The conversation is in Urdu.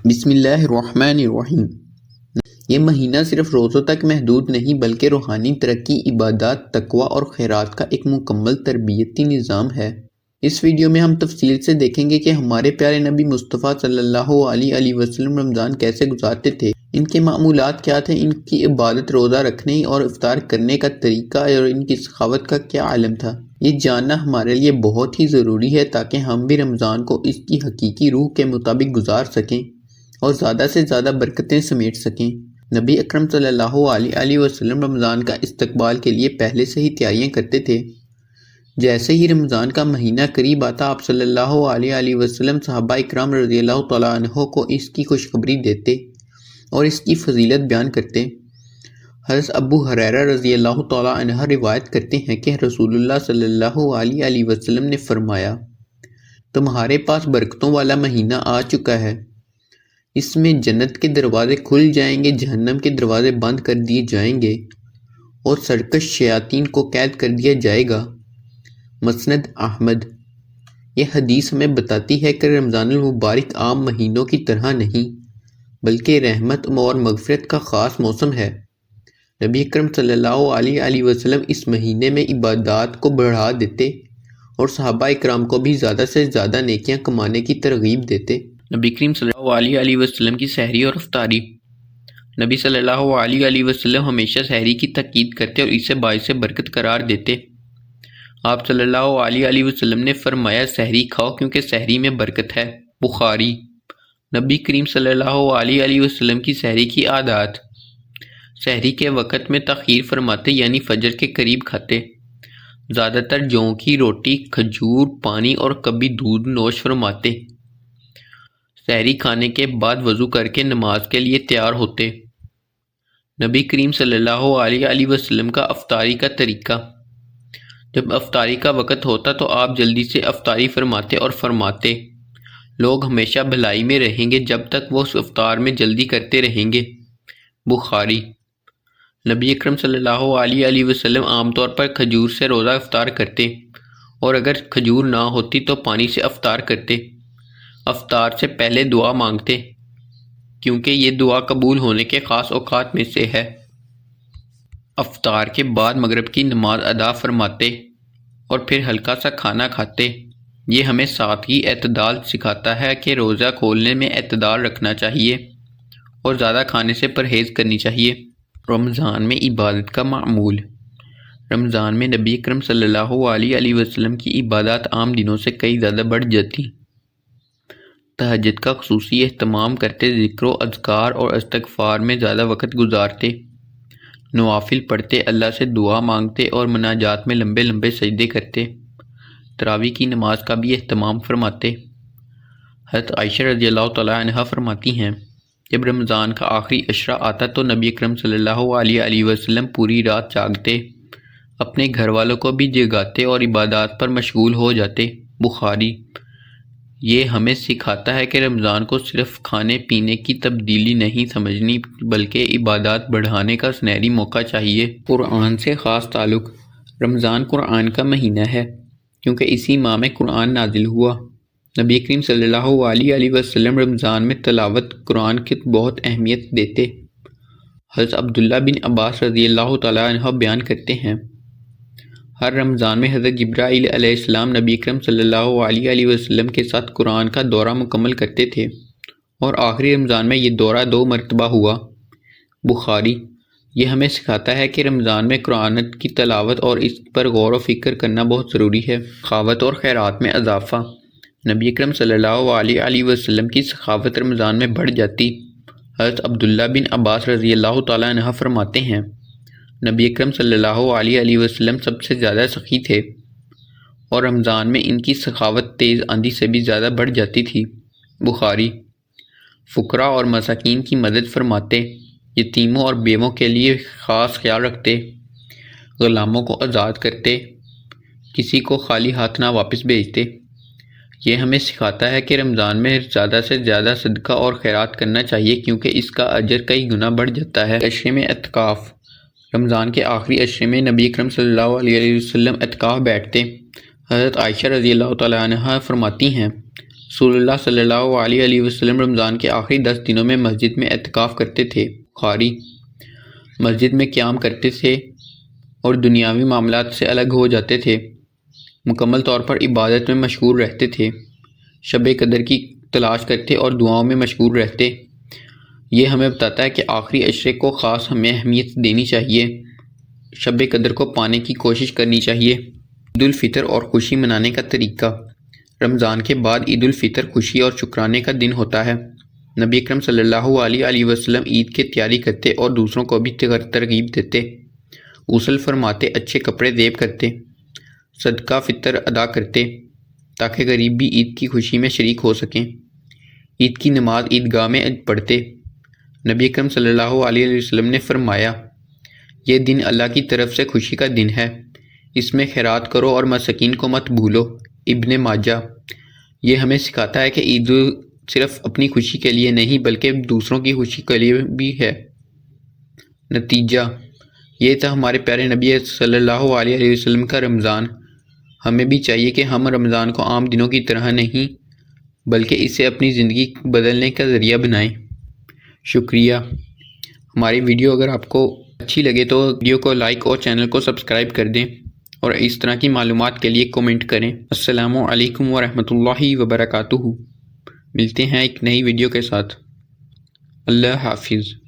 بسم اللہ الرحمن الرحیم۔ یہ مہینہ صرف روزوں تک محدود نہیں بلکہ روحانی ترقی، عبادات، تقوی اور خیرات کا ایک مکمل تربیتی نظام ہے۔ اس ویڈیو میں ہم تفصیل سے دیکھیں گے کہ ہمارے پیارے نبی مصطفیٰ صلی اللہ علیہ وسلم رمضان کیسے گزارتے تھے، ان کے معمولات کیا تھے، ان کی عبادت، روزہ رکھنے اور افطار کرنے کا طریقہ اور ان کی سخاوت کا کیا عالم تھا۔ یہ جاننا ہمارے لیے بہت ہی ضروری ہے تاکہ ہم بھی رمضان کو اس کی حقیقی روح کے مطابق گزار سکیں اور زیادہ سے زیادہ برکتیں سمیٹ سکیں۔ نبی اکرم صلی اللہ علیہ وسلم رمضان کا استقبال کے لیے پہلے سے ہی تیاریاں کرتے تھے۔ جیسے ہی رمضان کا مہینہ قریب آتا، آپ صلی اللہ علیہ وسلم صحابہ اکرام رضی اللہ تعالیٰ عنہ کو اس کی خوشخبری دیتے اور اس کی فضیلت بیان کرتے۔ حضرت ابو ہریرہ رضی اللہ تعالیٰ عنہ روایت کرتے ہیں کہ رسول اللہ صلی اللہ علیہ وسلم نے فرمایا، تمہارے پاس برکتوں والا مہینہ آ چکا ہے، اس میں جنت کے دروازے کھل جائیں گے، جہنم کے دروازے بند کر دیے جائیں گے اور سرکش شیاطین کو قید کر دیا جائے گا۔ مسند احمد۔ یہ حدیث ہمیں بتاتی ہے کہ رمضان المبارک عام مہینوں کی طرح نہیں بلکہ رحمت اور مغفرت کا خاص موسم ہے۔ نبی اکرم صلی اللہ علیہ وسلم اس مہینے میں عبادات کو بڑھا دیتے اور صحابہ اکرام کو بھی زیادہ سے زیادہ نیکیاں کمانے کی ترغیب دیتے۔ نبی کریم صلی اللہ علیہ وسلم کی سحری اور افطاری۔ نبی صلی اللہ علیہ وسلم ہمیشہ سحری کی تاکید کرتے اور اسے باعث برکت قرار دیتے۔ آپ صلی اللہ علیہ وسلم نے فرمایا، سحری کھاؤ کیونکہ سحری میں برکت ہے۔ بخاری۔ نبی کریم صلی اللہ علیہ وسلم کی سحری کی عادات۔ سحری کے وقت میں تاخیر فرماتے، یعنی فجر کے قریب کھاتے۔ زیادہ تر جوں کی روٹی، کھجور، پانی اور کبھی دودھ نوش فرماتے۔ سحری کھانے کے بعد وضو کر کے نماز کے لیے تیار ہوتے۔ نبی کریم صلی اللہ علیہ وسلم کا افطاری کا طریقہ۔ جب افطاری کا وقت ہوتا تو آپ جلدی سے افطاری فرماتے اور فرماتے، لوگ ہمیشہ بھلائی میں رہیں گے جب تک وہ افطار میں جلدی کرتے رہیں گے۔ بخاری۔ نبی اکرم صلی اللہ علیہ وسلم عام طور پر کھجور سے روزہ افطار کرتے اور اگر کھجور نہ ہوتی تو پانی سے افطار کرتے۔ افطار سے پہلے دعا مانگتے کیونکہ یہ دعا قبول ہونے کے خاص اوقات میں سے ہے۔ افطار کے بعد مغرب کی نماز ادا فرماتے اور پھر ہلکا سا کھانا کھاتے۔ یہ ہمیں سادگی، اعتدال سکھاتا ہے کہ روزہ کھولنے میں اعتدال رکھنا چاہیے اور زیادہ کھانے سے پرہیز کرنی چاہیے۔ رمضان میں عبادت کا معمول۔ رمضان میں نبی اکرم صلی اللہ علیہ وسلم کی عبادات عام دنوں سے کئی زیادہ بڑھ جاتی۔ تہجد کا خصوصی اہتمام کرتے، ذکر و اذکار اور استغفار میں زیادہ وقت گزارتے، نوافل پڑھتے، اللہ سے دعا مانگتے اور مناجات میں لمبے لمبے سجدے کرتے۔ تراویح کی نماز کا بھی اہتمام فرماتے۔ حضرت عائشہ رضی اللہ تعالیٰ عنہا فرماتی ہیں، جب رمضان کا آخری عشرہ آتا تو نبی اکرم صلی اللہ علیہ وسلم پوری رات جاگتے، اپنے گھر والوں کو بھی جگاتے اور عبادات پر مشغول ہو جاتے۔ بخاری۔ یہ ہمیں سکھاتا ہے کہ رمضان کو صرف کھانے پینے کی تبدیلی نہیں سمجھنی بلکہ عبادات بڑھانے کا سنہری موقع چاہیے۔ قرآن سے خاص تعلق۔ رمضان قرآن کا مہینہ ہے کیونکہ اسی ماہ میں قرآن نازل ہوا۔ نبی کریم صلی اللہ علیہ وسلم رمضان میں تلاوت قرآن کی بہت اہمیت دیتے۔ حضرت عبداللہ بن عباس رضی اللہ تعالیٰ عنہ بیان کرتے ہیں، ہر رمضان میں حضرت جبرائیل علیہ السلام نبی اکرم صلی اللہ علیہ وسلم کے ساتھ قرآن کا دورہ مکمل کرتے تھے اور آخری رمضان میں یہ دورہ 2 مرتبہ ہوا۔ بخاری۔ یہ ہمیں سکھاتا ہے کہ رمضان میں قرآن کی تلاوت اور اس پر غور و فکر کرنا بہت ضروری ہے۔ سخاوت اور خیرات میں اضافہ۔ نبی اکرم صلی اللہ علیہ وسلم کی سخاوت رمضان میں بڑھ جاتی۔ حضرت عبداللہ بن عباس رضی اللہ تعالیٰ عنہ فرماتے ہیں، نبی اکرم صلی اللہ علیہ وسلم سب سے زیادہ سخی تھے اور رمضان میں ان کی سخاوت تیز آندھی سے بھی زیادہ بڑھ جاتی تھی۔ بخاری۔ فقراء اور مساکین کی مدد فرماتے، یتیموں اور بیووں کے لیے خاص خیال رکھتے، غلاموں کو آزاد کرتے، کسی کو خالی ہاتھ نہ واپس بھیجتے۔ یہ ہمیں سکھاتا ہے کہ رمضان میں زیادہ سے زیادہ صدقہ اور خیرات کرنا چاہیے کیونکہ اس کا اجر کئی گنا بڑھ جاتا ہے۔ عشرے میں اعتکاف۔ رمضان کے آخری عشرے میں نبی اکرم صلی اللہ علیہ وسلم اعتکاف بیٹھتے۔ حضرت عائشہ رضی اللہ تعالیٰ عنہا فرماتی ہیں، رسول اللہ صلی اللہ علیہ وسلم رمضان کے آخری 10 دنوں میں مسجد میں اعتکاف کرتے تھے۔ بخاری۔ مسجد میں قیام کرتے تھے اور دنیاوی معاملات سے الگ ہو جاتے تھے، مکمل طور پر عبادت میں مشغول رہتے تھے، شب قدر کی تلاش کرتے اور دعاؤں میں مشغول رہتے۔ یہ ہمیں بتاتا ہے کہ آخری عشرے کو خاص ہمیں اہمیت دینی چاہیے، شب قدر کو پانے کی کوشش کرنی چاہیے۔ عید الفطر اور خوشی منانے کا طریقہ۔ رمضان کے بعد عید الفطر خوشی اور شکرانے کا دن ہوتا ہے۔ نبی اکرم صلی اللہ علیہ وسلم عید کی تیاری کرتے اور دوسروں کو بھی ترغیب دیتے، غسل فرماتے، اچھے کپڑے زیب کرتے، صدقہ فطر ادا کرتے تاکہ غریب بھی عید کی خوشی میں شریک ہو سکیں۔ عید کی نماز عیدگاہ میں پڑھتے۔ نبی اکرم صلی اللہ علیہ وسلم نے فرمایا، یہ دن اللہ کی طرف سے خوشی کا دن ہے، اس میں خیرات کرو اور مساکین کو مت بھولو۔ ابن ماجہ۔ یہ ہمیں سکھاتا ہے کہ عید صرف اپنی خوشی کے لیے نہیں بلکہ دوسروں کی خوشی کے لیے بھی ہے۔ نتیجہ، یہ تھا ہمارے پیارے نبی صلی اللہ علیہ وسلم کا رمضان۔ ہمیں بھی چاہیے کہ ہم رمضان کو عام دنوں کی طرح نہیں بلکہ اسے اپنی زندگی بدلنے کا ذریعہ بنائیں۔ شکریہ۔ ہماری ویڈیو اگر آپ کو اچھی لگے تو ویڈیو کو لائک اور چینل کو سبسکرائب کر دیں اور اس طرح کی معلومات کے لیے کومنٹ کریں۔ السلام علیکم ورحمۃ اللہ وبرکاتہ۔ ملتے ہیں ایک نئی ویڈیو کے ساتھ۔ اللہ حافظ۔